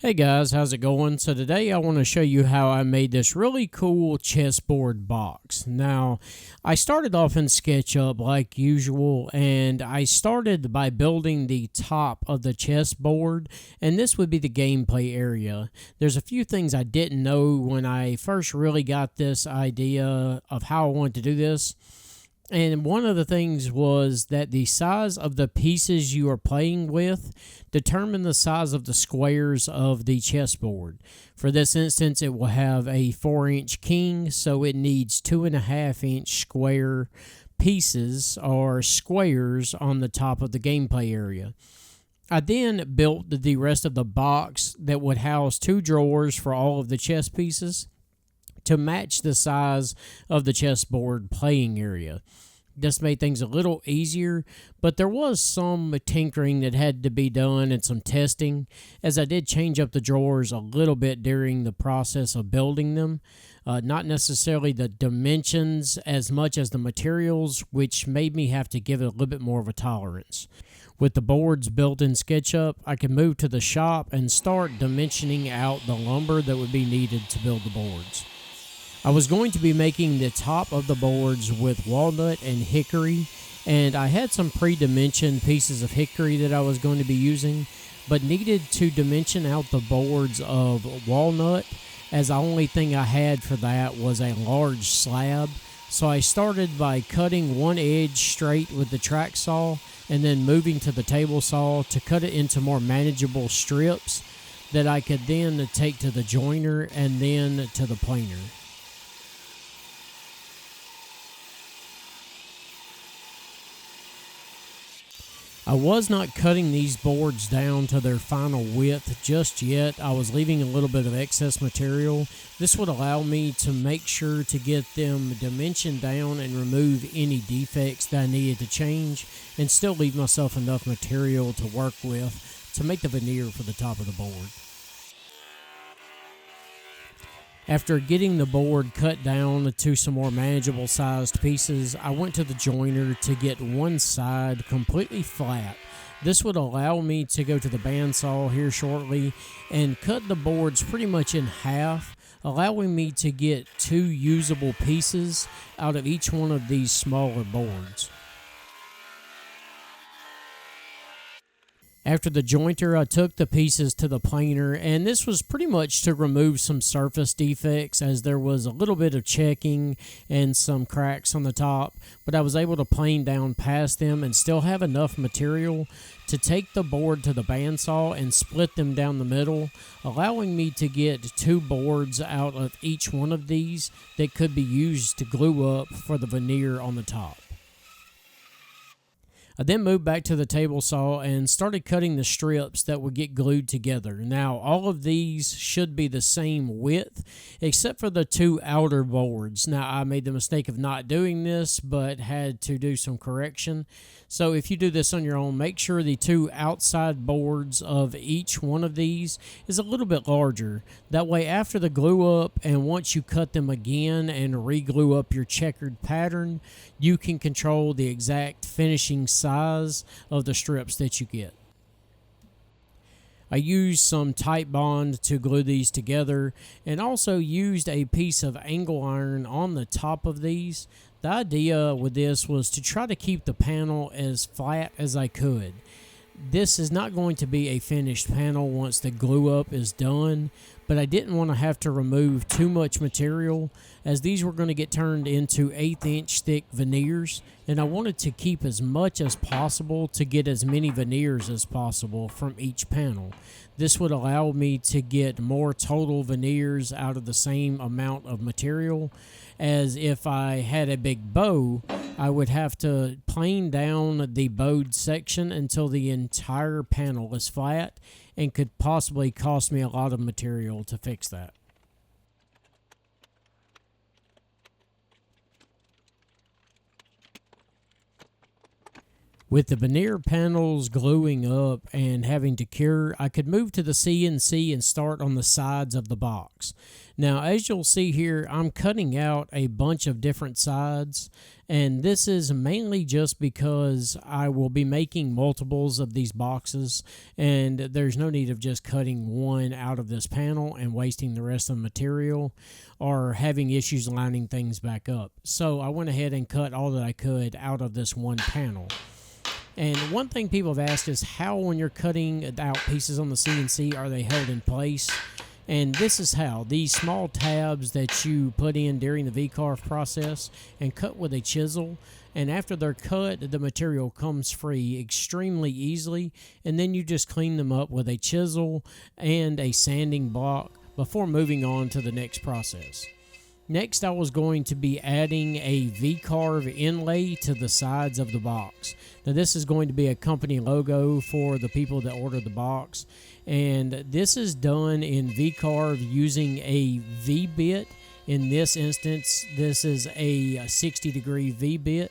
Hey guys, how's it going? So today I want to show you how I made this really cool chessboard box. Now, I started off in SketchUp like usual, and I started by building the top of the chessboard, and this would be the gameplay area. There's a few things I didn't know when I first really got this idea of how I wanted to do this. And one of the things was that the size of the pieces you are playing with determine the size of the squares of the chessboard. For this instance, it will have a 4-inch king, so it needs 2.5-inch square pieces or squares on the top of the gameplay area. I then built the rest of the box that would house 2 drawers for all of the chess pieces to match the size of the chessboard playing area. This made things a little easier, but there was some tinkering that had to be done and some testing, as I did change up the drawers a little bit during the process of building them. Not necessarily the dimensions as much as the materials, which made me have to give it a little bit more of a tolerance. With the boards built in SketchUp, I could move to the shop and start dimensioning out the lumber that would be needed to build the boards. I was going to be making the top of the boards with walnut and hickory, and I had some pre-dimensioned pieces of hickory that I was going to be using, but needed to dimension out the boards of walnut, as the only thing I had for that was a large slab. So I started by cutting one edge straight with the track saw, and then moving to the table saw to cut it into more manageable strips that I could then take to the joiner and then to the planer. I was not cutting these boards down to their final width just yet. I was leaving a little bit of excess material. This would allow me to make sure to get them dimensioned down and remove any defects that I needed to change, and still leave myself enough material to work with to make the veneer for the top of the board. After getting the board cut down to some more manageable sized pieces, I went to the joiner to get one side completely flat. This would allow me to go to the bandsaw here shortly and cut the boards pretty much in half, allowing me to get 2 usable pieces out of each one of these smaller boards. After the jointer, I took the pieces to the planer, and this was pretty much to remove some surface defects, as there was a little bit of checking and some cracks on the top, but I was able to plane down past them and still have enough material to take the board to the bandsaw and split them down the middle, allowing me to get 2 boards out of each one of these that could be used to glue up for the veneer on the top. I then moved back to the table saw and started cutting the strips that would get glued together. Now, all of these should be the same width, except for the 2 outer boards. Now, I made the mistake of not doing this, but had to do some correction. So if you do this on your own, make sure the 2 outside boards of each one of these is a little bit larger. That way, after the glue up and once you cut them again and re-glue up your checkered pattern, you can control the exact finishing size of the strips that you get. I used some tight bond to glue these together, and also used a piece of angle iron on the top of these. The idea with this was to try to keep the panel as flat as I could. This is not going to be a finished panel once the glue up is done, but I didn't want to have to remove too much material, as these were going to get turned into 1/8-inch thick veneers, and I wanted to keep as much as possible to get as many veneers as possible from each panel. This would allow me to get more total veneers out of the same amount of material, as if I had a big bow, I would have to plane down the bowed section until the entire panel is flat, and could possibly cost me a lot of material to fix that. With the veneer panels gluing up and having to cure, I could move to the CNC and start on the sides of the box. Now, as you'll see here, I'm cutting out a bunch of different sides, and this is mainly just because I will be making multiples of these boxes, and there's no need of just cutting one out of this panel and wasting the rest of the material or having issues lining things back up. So I went ahead and cut all that I could out of this one panel. And one thing people have asked is how, when you're cutting out pieces on the CNC, are they held in place? And this is how. These small tabs that you put in during the V-Carve process and cut with a chisel, and after they're cut, the material comes free extremely easily, and then you just clean them up with a chisel and a sanding block before moving on to the next process. Next, I was going to be adding a V-Carve Inlay to the sides of the box. Now, this is going to be a company logo for the people that order the box, and this is done in V-Carve using a V-bit. In this instance, this is a 60-degree V-bit.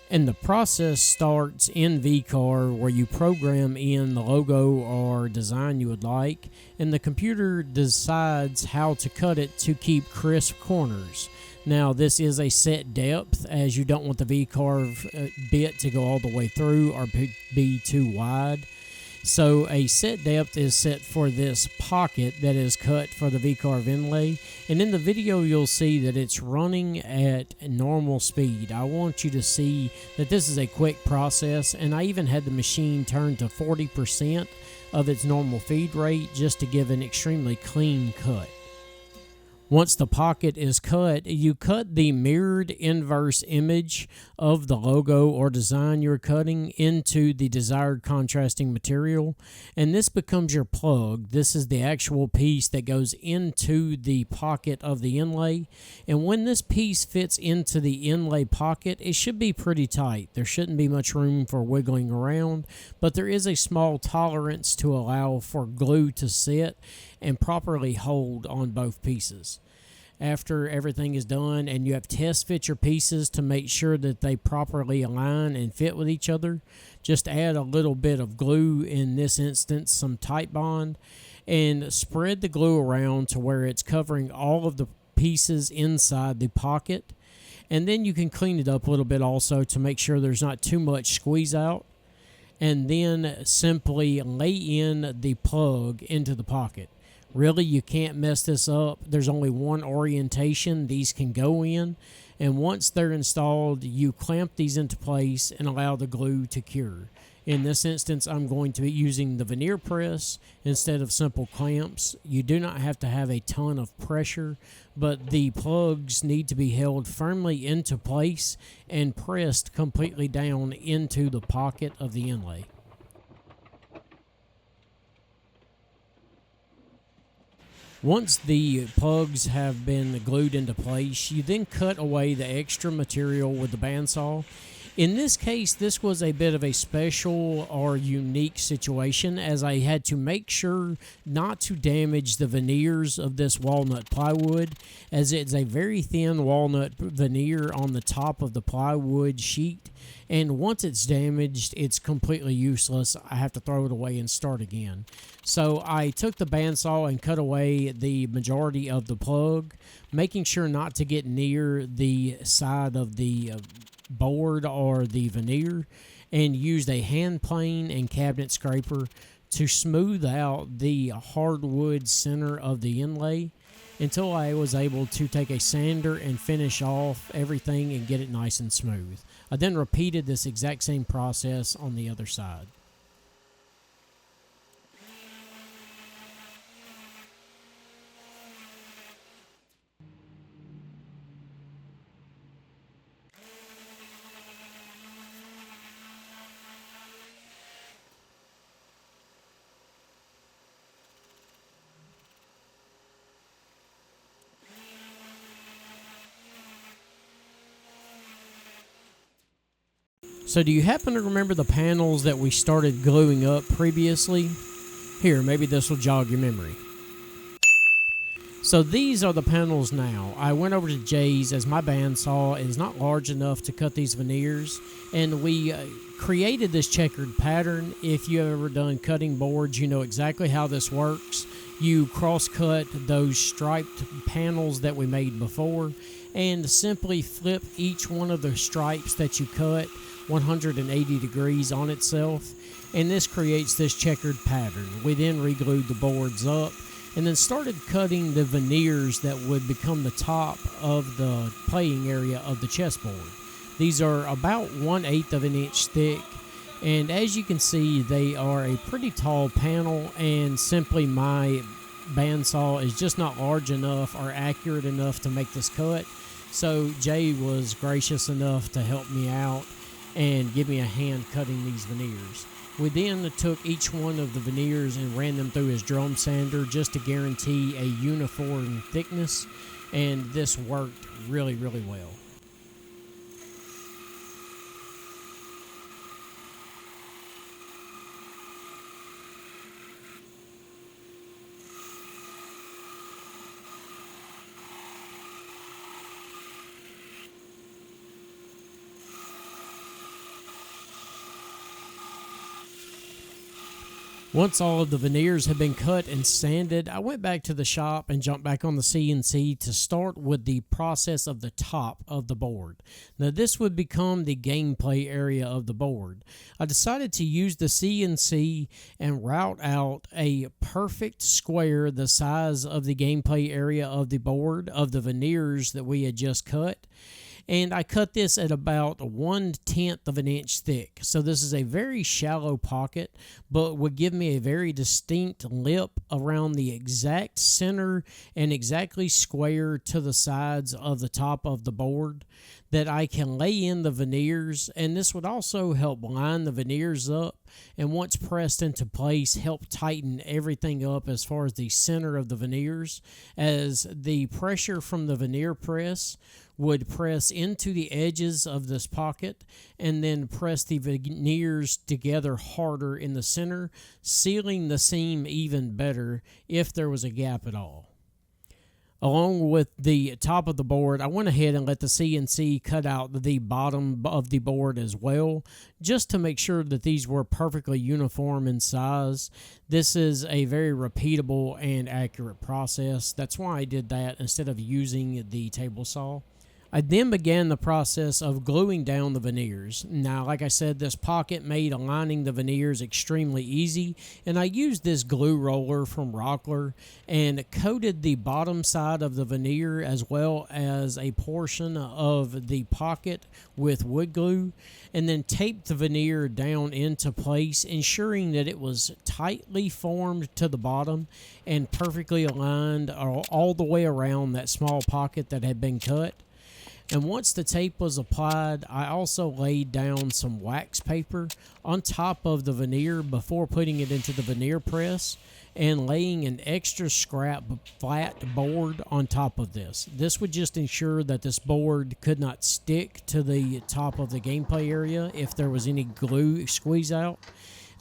And the process starts in V-Carve where you program in the logo or design you would like, and the computer decides how to cut it to keep crisp corners. Now, this is a set depth, as you don't want the V-Carve bit to go all the way through or be too wide. So a set depth is set for this pocket that is cut for the V-Carve Inlay, and in the video you'll see that it's running at normal speed. I want you to see that this is a quick process, and I even had the machine turned to 40% of its normal feed rate just to give an extremely clean cut. Once the pocket is cut, you cut the mirrored inverse image of the logo or design you're cutting into the desired contrasting material, and this becomes your plug. This is the actual piece that goes into the pocket of the inlay, and when this piece fits into the inlay pocket, it should be pretty tight. There shouldn't be much room for wiggling around, but there is a small tolerance to allow for glue to sit and properly hold on both pieces. After everything is done and you have test fit your pieces to make sure that they properly align and fit with each other, just add a little bit of glue, in this instance some Titebond, and spread the glue around to where it's covering all of the pieces inside the pocket. And then you can clean it up a little bit also to make sure there's not too much squeeze out, and then simply lay in the plug into the pocket. Really, you can't mess this up. There's only one orientation these can go in, and once they're installed, you clamp these into place and allow the glue to cure. In this instance, I'm going to be using the veneer press instead of simple clamps. You do not have to have a ton of pressure, but the plugs need to be held firmly into place and pressed completely down into the pocket of the inlay. Once the plugs have been glued into place, you then cut away the extra material with the bandsaw. In this case, this was a bit of a special or unique situation, as I had to make sure not to damage the veneers of this walnut plywood, as it's a very thin walnut veneer on the top of the plywood sheet, and once it's damaged, it's completely useless. I have to throw it away and start again. So I took the bandsaw and cut away the majority of the plug, making sure not to get near the side of the board or the veneer, and used a hand plane and cabinet scraper to smooth out the hardwood center of the inlay until I was able to take a sander and finish off everything and get it nice and smooth. I then repeated this exact same process on the other side. So do you happen to remember the panels that we started gluing up previously? Here, maybe this will jog your memory. So these are the panels now. I went over to Jay's as my bandsaw is not large enough to cut these veneers, and we created this checkered pattern. If you've ever done cutting boards, you know exactly how this works. You cross-cut those striped panels that we made before and simply flip each one of the stripes that you cut 180 degrees on itself, and this creates this checkered pattern. We then re-glued the boards up and then started cutting the veneers that would become the top of the playing area of the chessboard. These are about 1/8 of an inch thick, and as you can see, they are a pretty tall panel, and simply my bandsaw is just not large enough or accurate enough to make this cut. So Jay was gracious enough to help me out and give me a hand cutting these veneers. We then took each one of the veneers and ran them through his drum sander just to guarantee a uniform thickness, and this worked really, really well. Once all of the veneers had been cut and sanded, I went back to the shop and jumped back on the CNC to start with the process of the top of the board. Now this would become the gameplay area of the board. I decided to use the CNC and route out a perfect square the size of the gameplay area of the board of the veneers that we had just cut. And I cut this at about 1/10 of an inch thick. So this is a very shallow pocket, but would give me a very distinct lip around the exact center and exactly square to the sides of the top of the board that I can lay in the veneers. And this would also help line the veneers up, and once pressed into place, help tighten everything up as far as the center of the veneers, as the pressure from the veneer press would press into the edges of this pocket and then press the veneers together harder in the center, sealing the seam even better if there was a gap at all. Along with the top of the board, I went ahead and let the CNC cut out the bottom of the board as well, just to make sure that these were perfectly uniform in size. This is a very repeatable and accurate process. That's why I did that instead of using the table saw. I then began the process of gluing down the veneers. Now, like I said, this pocket made aligning the veneers extremely easy, and I used this glue roller from Rockler and coated the bottom side of the veneer as well as a portion of the pocket with wood glue, and then taped the veneer down into place, ensuring that it was tightly formed to the bottom and perfectly aligned all the way around that small pocket that had been cut. And once the tape was applied, I also laid down some wax paper on top of the veneer before putting it into the veneer press and laying an extra scrap flat board on top of this. This would just ensure that this board could not stick to the top of the gameplay area if there was any glue squeeze out.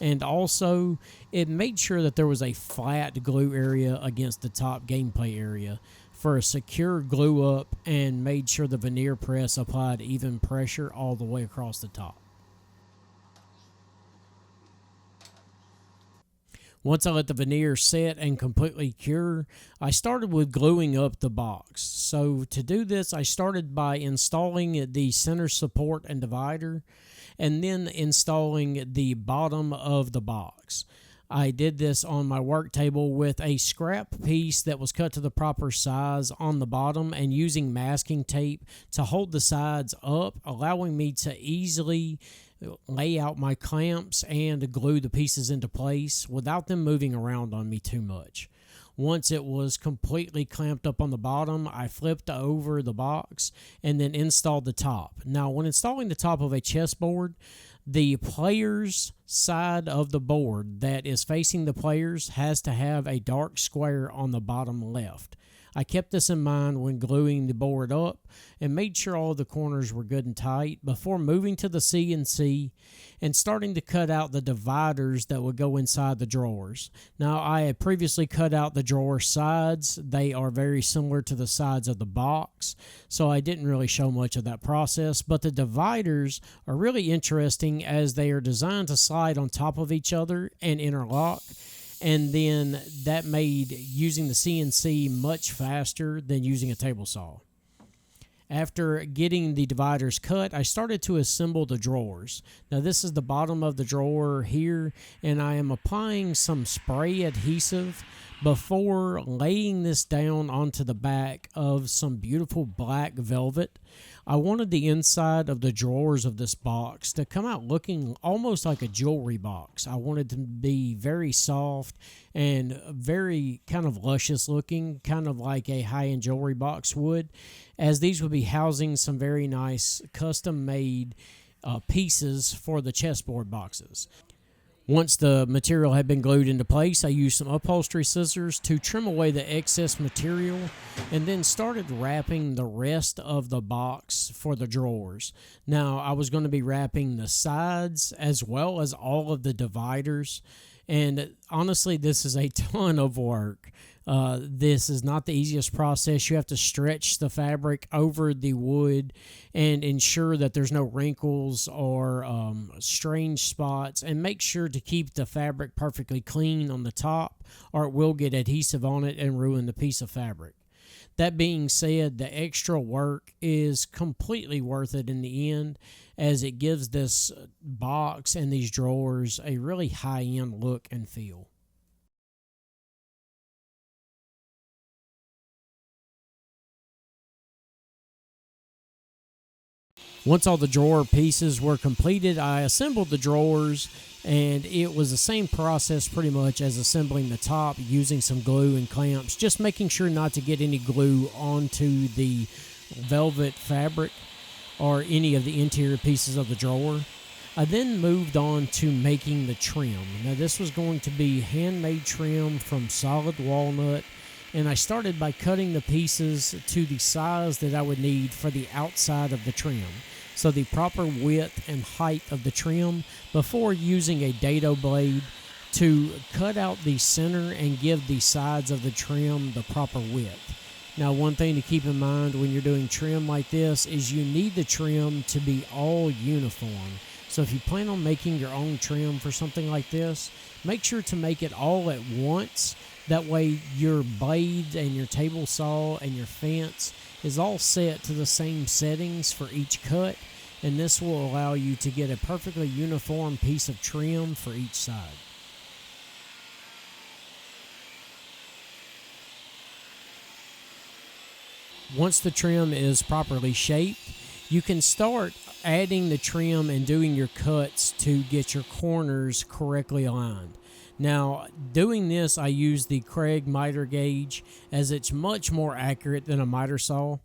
And also, it made sure that there was a flat glue area against the top gameplay area for a secure glue up, and made sure the veneer press applied even pressure all the way across the top. Once I let the veneer set and completely cure, I started with gluing up the box. So to do this, I started by installing the center support and divider, and then installing the bottom of the box. I did this on my work table with a scrap piece that was cut to the proper size on the bottom, and using masking tape to hold the sides up, allowing me to easily lay out my clamps and glue the pieces into place without them moving around on me too much. Once it was completely clamped up on the bottom, I flipped over the box and then installed the top. Now, when installing the top of a chessboard, the player's side of the board that is facing the players has to have a dark square on the bottom left. I kept this in mind when gluing the board up and made sure all the corners were good and tight before moving to the CNC and starting to cut out the dividers that would go inside the drawers. Now, I had previously cut out the drawer sides. They are very similar to the sides of the box, so I didn't really show much of that process, but the dividers are really interesting as they are designed to slide on top of each other and interlock. And then that made using the CNC much faster than using a table saw. After getting the dividers cut, I started to assemble the drawers. Now this is the bottom of the drawer here, and I am applying some spray adhesive before laying this down onto the back of some beautiful black velvet. I wanted the inside of the drawers of this box to come out looking almost like a jewelry box. I wanted to be very soft and very kind of luscious looking, kind of like a high-end jewelry box would, as these would be housing some very nice custom-made pieces for the chessboard boxes. Once the material had been glued into place, I used some upholstery scissors to trim away the excess material and then started wrapping the rest of the box for the drawers. Now, I was going to be wrapping the sides as well as all of the dividers, and honestly, this is a ton of work. This is not the easiest process. You have to stretch the fabric over the wood and ensure that there's no wrinkles or strange spots, and make sure to keep the fabric perfectly clean on the top, or it will get adhesive on it and ruin the piece of fabric. That being said, the extra work is completely worth it in the end, as it gives this box and these drawers a really high-end look and feel. Once all the drawer pieces were completed, I assembled the drawers, and it was the same process pretty much as assembling the top, using some glue and clamps, just making sure not to get any glue onto the velvet fabric or any of the interior pieces of the drawer. I then moved on to making the trim. Now this was going to be handmade trim from solid walnut, and I started by cutting the pieces to the size that I would need for the outside of the trim, so the proper width and height of the trim, before using a dado blade to cut out the center and give the sides of the trim the proper width. Now, one thing to keep in mind when you're doing trim like this is you need the trim to be all uniform. So if you plan on making your own trim for something like this, make sure to make it all at once. That way your blade and your table saw and your fence is all set to the same settings for each cut, and this will allow you to get a perfectly uniform piece of trim for each side. Once the trim is properly shaped, you can start adding the trim and doing your cuts to get your corners correctly aligned. Now, doing this, I use the Kreg miter gauge, as it's much more accurate than a miter saw.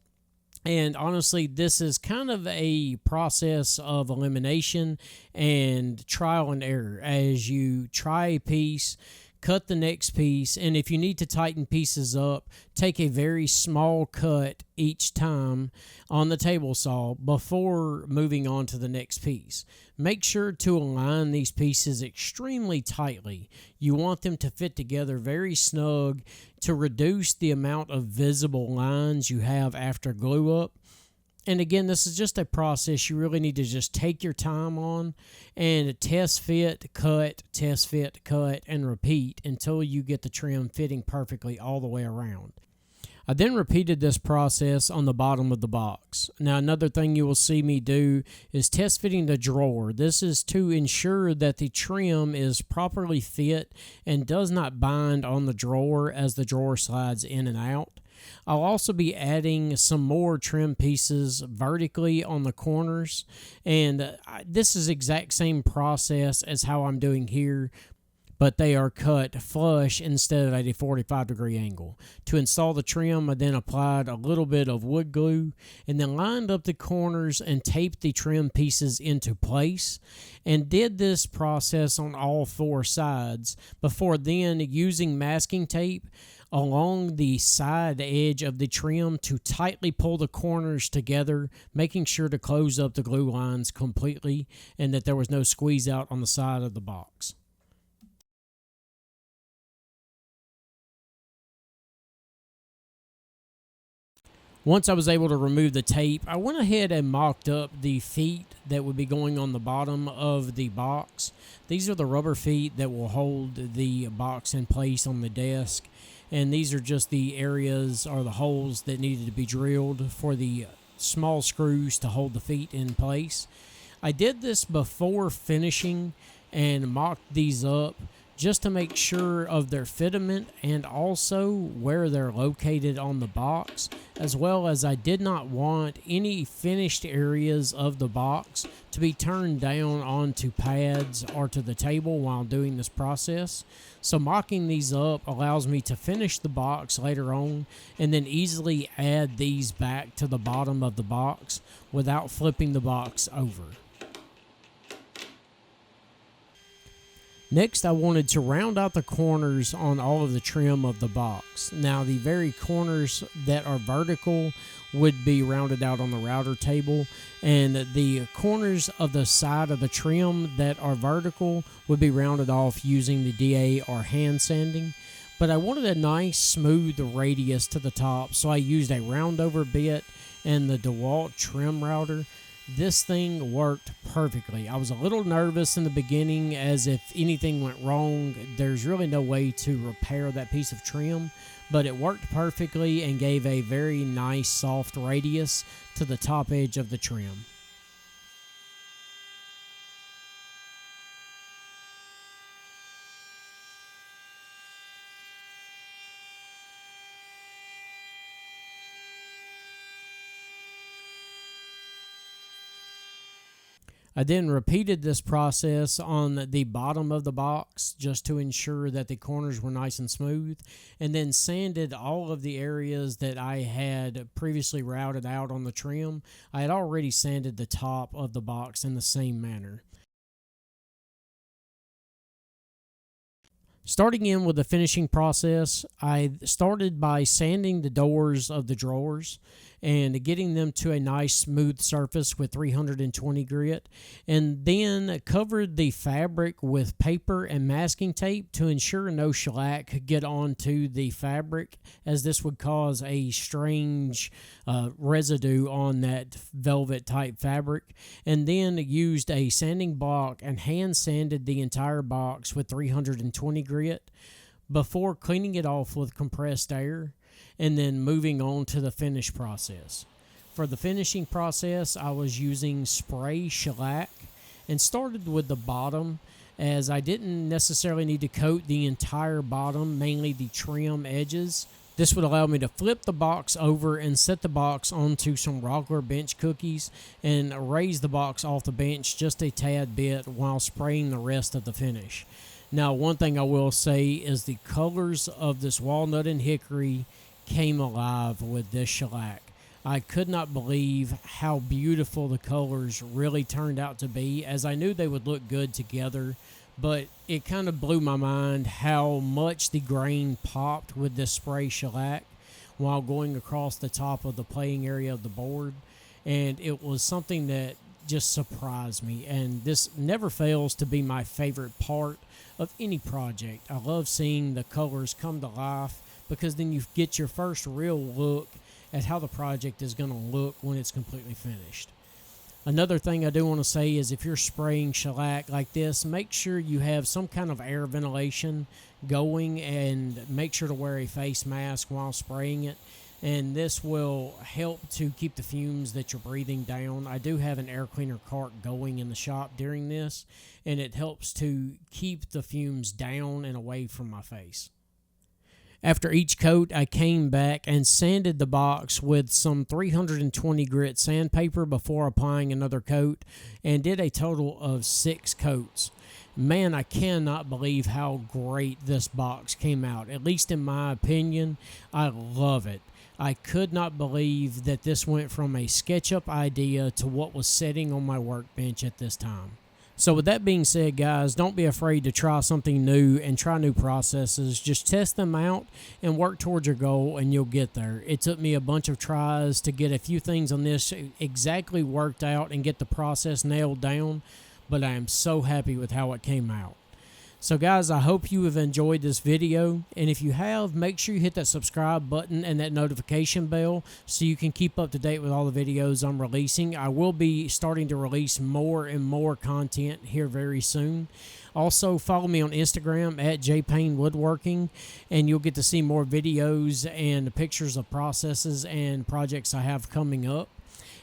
And honestly, this is kind of a process of elimination and trial and error, as you try a piece, cut the next piece, and if you need to tighten pieces up, take a very small cut each time on the table saw before moving on to the next piece. Make sure to align these pieces extremely tightly. You want them to fit together very snug to reduce the amount of visible lines you have after glue up. And again, this is just a process you really need to just take your time on and test fit, cut, and repeat until you get the trim fitting perfectly all the way around. I then repeated this process on the bottom of the box. Now, another thing you will see me do is test fitting the drawer. This is to ensure that the trim is properly fit and does not bind on the drawer as the drawer slides in and out. I'll also be adding some more trim pieces vertically on the corners, and this is exact same process as how I'm doing here, but they are cut flush instead of at a 45-degree angle. To install the trim, I then applied a little bit of wood glue and then lined up the corners and taped the trim pieces into place, and did this process on all four sides before then using masking tape along the side edge of the trim to tightly pull the corners together, making sure to close up the glue lines completely and that there was no squeeze out on the side of the box. Once I was able to remove the tape, I went ahead and mocked up the feet that would be going on the bottom of the box. These are the rubber feet that will hold the box in place on the desk, and these are just the areas or the holes that needed to be drilled for the small screws to hold the feet in place. I did this before finishing and mocked these up just to make sure of their fitment and also where they're located on the box, as well as I did not want any finished areas of the box to be turned down onto pads or to the table while doing this process. So mocking these up allows me to finish the box later on and then easily add these back to the bottom of the box without flipping the box over. Next, I wanted to round out the corners on all of the trim of the box. Now, the very corners that are vertical would be rounded out on the router table, and the corners of the side of the trim that are vertical would be rounded off using the DA or hand sanding. But I wanted a nice smooth radius to the top, so I used a roundover bit and the DeWalt trim router. This thing worked perfectly. I was a little nervous in the beginning, as if anything went wrong, there's really no way to repair that piece of trim, but it worked perfectly and gave a very nice soft radius to the top edge of the trim. I then repeated this process on the bottom of the box just to ensure that the corners were nice and smooth, and then sanded all of the areas that I had previously routed out on the trim. I had already sanded the top of the box in the same manner. Starting in with the finishing process, I started by sanding the doors of the drawers and getting them to a nice smooth surface with 320 grit, and then covered the fabric with paper and masking tape to ensure no shellac could get onto the fabric, as this would cause a strange residue on that velvet type fabric, and then used a sanding block and hand sanded the entire box with 320 grit before cleaning it off with compressed air and then moving on to the finish process. For the finishing process, I was using spray shellac and started with the bottom, as I didn't necessarily need to coat the entire bottom, mainly the trim edges. This would allow me to flip the box over and set the box onto some Rockler bench cookies and raise the box off the bench just a tad bit while spraying the rest of the finish. Now, one thing I will say is the colors of this walnut and hickory came alive with this shellac. I could not believe how beautiful the colors really turned out to be, as I knew they would look good together, but it kind of blew my mind how much the grain popped with this spray shellac while going across the top of the playing area of the board, and it was something that just surprised me, and this never fails to be my favorite part of any project. I love seeing the colors come to life, because then you get your first real look at how the project is going to look when it's completely finished. Another thing I do want to say is, if you're spraying shellac like this, make sure you have some kind of air ventilation going, and make sure to wear a face mask while spraying it, and this will help to keep the fumes that you're breathing down. I do have an air cleaner cart going in the shop during this, and it helps to keep the fumes down and away from my face. After each coat, I came back and sanded the box with some 320 grit sandpaper before applying another coat, and did a total of 6 coats. Man, I cannot believe how great this box came out. At least in my opinion, I love it. I could not believe that this went from a SketchUp idea to what was sitting on my workbench at this time. So with that being said, guys, don't be afraid to try something new and try new processes. Just test them out and work towards your goal, and you'll get there. It took me a bunch of tries to get a few things on this exactly worked out and get the process nailed down, but I am so happy with how it came out. So guys, I hope you have enjoyed this video, and if you have, make sure you hit that subscribe button and that notification bell so you can keep up to date with all the videos I'm releasing. I will be starting to release more and more content here very soon. Also, follow me on Instagram at jpaynewoodworking, and you'll get to see more videos and pictures of processes and projects I have coming up.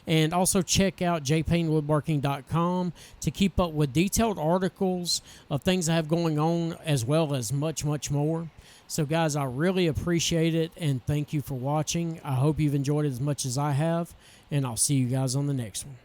And also check out jpaynewoodworking.com to keep up with detailed articles of things I have going on, as well as much, much more. So guys, I really appreciate it, and thank you for watching. I hope you've enjoyed it as much as I have, and I'll see you guys on the next one.